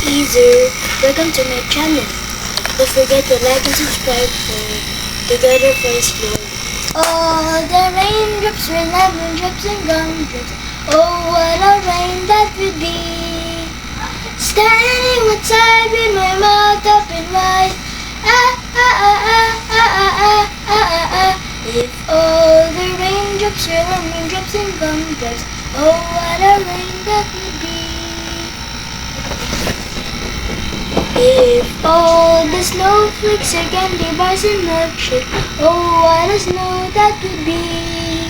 easier, welcome to my channel. Don't forget to like and subscribe for Together for His Glory. Oh, the raindrops will never drops and gumdrops. Oh, what a rain that would be. Standing outside with my mouth open wide. Ah, ah, ah, ah, ah, ah, ah, ah, ah, ah. If all the raindrops were raindrops and gumdrops, oh, what a rain that would be. If all the snowflakes are candy bars and milkshake, oh, what a snow that would be.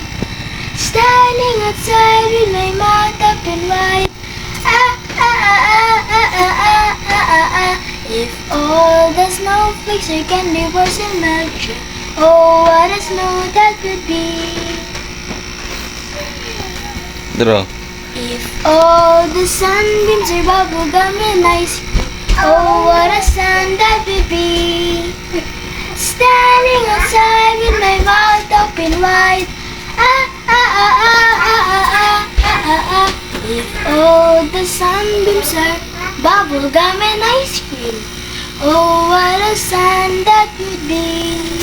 Standing outside with my mouth open wide. Ah, ah, ah, ah, ah, ah, ah, ah, ah, ah. If all the snowflakes are candy bars and milkshake, oh, what a snow that would be. Draw. If all the sunbeams are bubblegum and ice cream, oh, what a sun that would be. Standing outside with my mouth open wide. Ah, ah, ah, ah, ah, ah, ah, ah, ah, ah. If all the sunbeams are bubblegum and ice cream, oh, what a sun that would be.